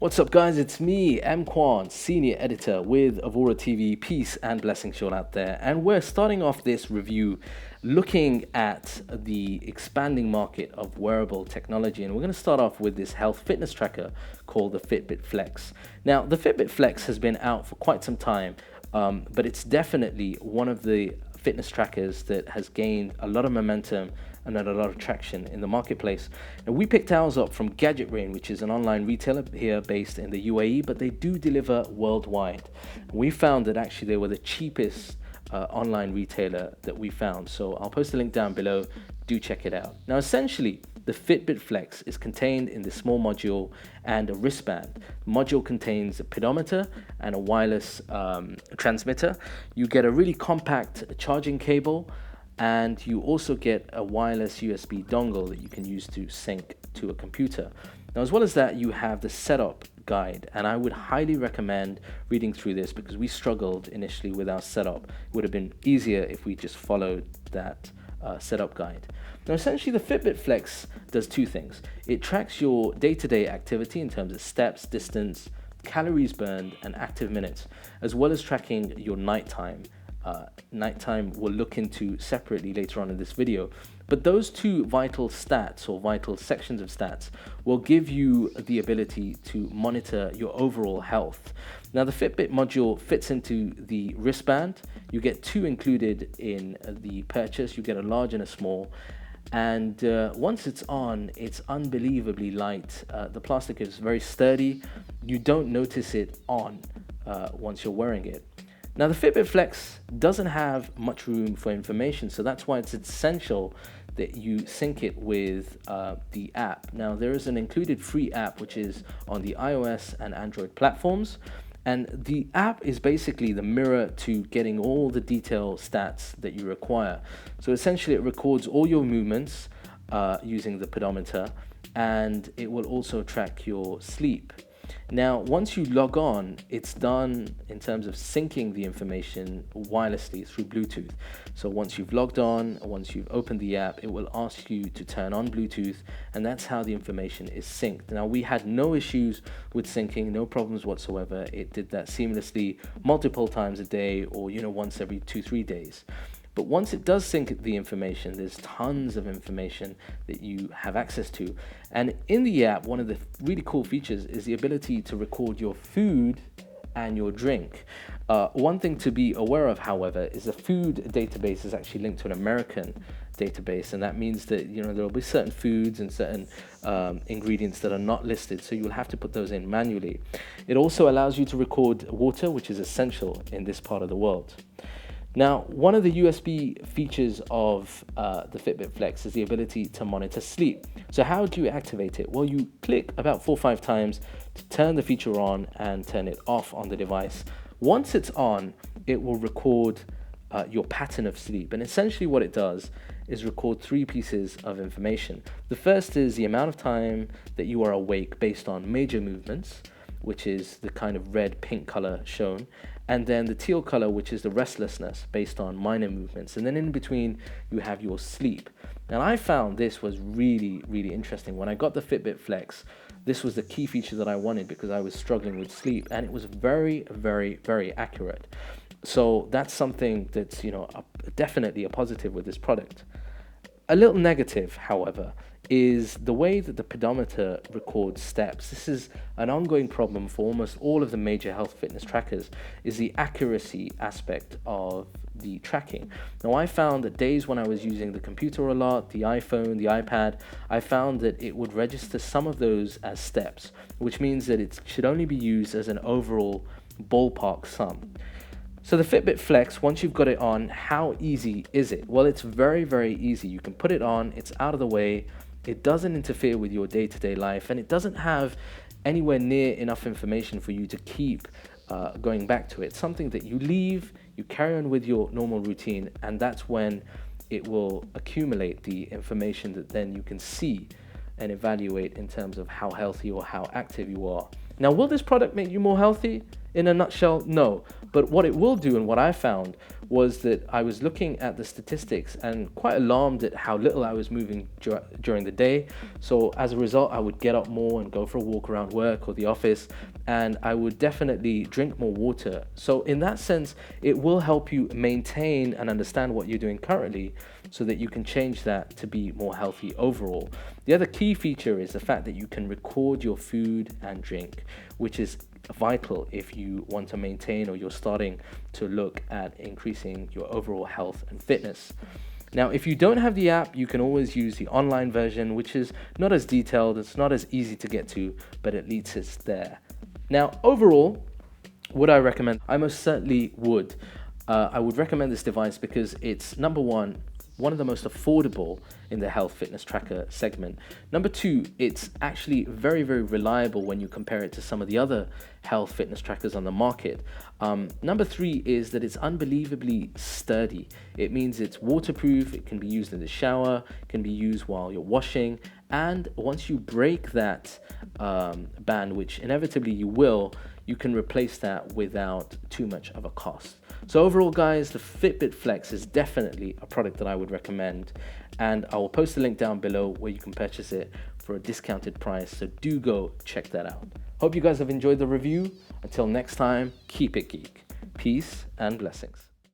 What's up, guys? It's me, M. Kwan, Senior Editor with Avora TV. Peace and blessings to all out there. And we're starting off this review looking at the expanding market of wearable technology. And we're going to start off with this health fitness tracker called the Fitbit Flex. Now, the Fitbit Flex has been out for quite some time, but it's definitely one of the fitness trackers that has gained a lot of momentum and had a lot of traction in the marketplace. And we picked ours up from Gadget Rain, which is an online retailer here based in the UAE, but they do deliver worldwide. We found that actually they were the cheapest online retailer that we found. So I'll post a link down below. Do check it out. Now, essentially, the Fitbit Flex is contained in this small module and a wristband. The module contains a pedometer and a wireless transmitter. You get a really compact charging cable, and you also get a wireless USB dongle that you can use to sync to a computer. Now, as well as that, you have the setup guide, and I would highly recommend reading through this because we struggled initially with our setup. It would have been easier if we just followed that setup guide. Now, essentially, the Fitbit Flex does two things. It tracks your day-to-day activity in terms of steps, distance, calories burned, and active minutes, as well as tracking your nighttime. Nighttime we'll look into separately later on in this video. But those two vital stats or vital sections of stats will give you the ability to monitor your overall health. Now, the Fitbit module fits into the wristband. You get two included in the purchase. You get a large and a small. And once it's on, it's unbelievably light. The plastic is very sturdy. You don't notice it on once you're wearing it. Now, the Fitbit Flex doesn't have much room for information, so that's why it's essential that you sync it with the app. Now, there is an included free app which is on the iOS and Android platforms, and the app is basically the mirror to getting all the detailed stats that you require. So essentially, it records all your movements using the pedometer, and it will also track your sleep. Now, once you log on, it's done in terms of syncing the information wirelessly through Bluetooth. So once you've logged on, once you've opened the app, it will ask you to turn on Bluetooth, and that's how the information is synced. Now, we had no issues with syncing, no problems whatsoever. It did that seamlessly multiple times a day, or once every 2-3 days. But once it does sync the information, there's tons of information that you have access to. And in the app, one of the really cool features is the ability to record your food and your drink. One thing to be aware of, however, is the food database is actually linked to an American database, and that means that there will be certain foods and certain ingredients that are not listed, so you'll have to put those in manually. It also allows you to record water, which is essential in this part of the world. Now, one of the USB features of the Fitbit Flex is the ability to monitor sleep. So how do you activate it? Well, you click about 4 or 5 times to turn the feature on and turn it off on the device. Once it's on, it will record your pattern of sleep. And essentially what it does is record 3 pieces of information. The first is the amount of time that you are awake based on major movements, which is the kind of red-pink color shown, and then the teal color, which is the restlessness based on minor movements. And then in between, you have your sleep. And I found this was really, really interesting. When I got the Fitbit Flex, this was the key feature that I wanted because I was struggling with sleep, and it was very, very, very accurate. So that's something that's, definitely a positive with this product. A little negative, however, is the way that the pedometer records steps. This is an ongoing problem for almost all of the major health fitness trackers, is the accuracy aspect of the tracking. Now, I found that days when I was using the computer a lot, the iPhone, the iPad, I found that it would register some of those as steps, which means that it should only be used as an overall ballpark sum. So the Fitbit Flex, once you've got it on, how easy is it? Well, it's very, very easy. You can put it on, it's out of the way, it doesn't interfere with your day-to-day life, and it doesn't have anywhere near enough information for you to keep going back to it. It's something that you leave, you carry on with your normal routine, and that's when it will accumulate the information that then you can see and evaluate in terms of how healthy or how active you are. Now, will this product make you more healthy? In a nutshell, no. But what it will do, and what I found, was that I was looking at the statistics and quite alarmed at how little I was moving during the day. So as a result, I would get up more and go for a walk around work or the office, and I would definitely drink more water. So in that sense, it will help you maintain and understand what you're doing currently so that you can change that to be more healthy overall. The other key feature is the fact that you can record your food and drink, which is vital if you want to maintain or you're starting to look at increasing your overall health and fitness. Now, if you don't have the app, you can always use the online version, which is not as detailed, it's not as easy to get to, but at least it's there. Now, overall, would I recommend? I most certainly would. I would recommend this device because it's, number one of the most affordable in the health fitness tracker segment. Number two, it's actually very, very reliable when you compare it to some of the other health fitness trackers on the market. Number three is that it's unbelievably sturdy. It means it's waterproof, it can be used in the shower, it can be used while you're washing, and once you break that band, which inevitably you will, you can replace that without too much of a cost. So overall, guys, the Fitbit Flex is definitely a product that I would recommend, and I will post a link down below where you can purchase it for a discounted price, so do go check that out. Hope you guys have enjoyed the review. Until next time, keep it geek. Peace and blessings.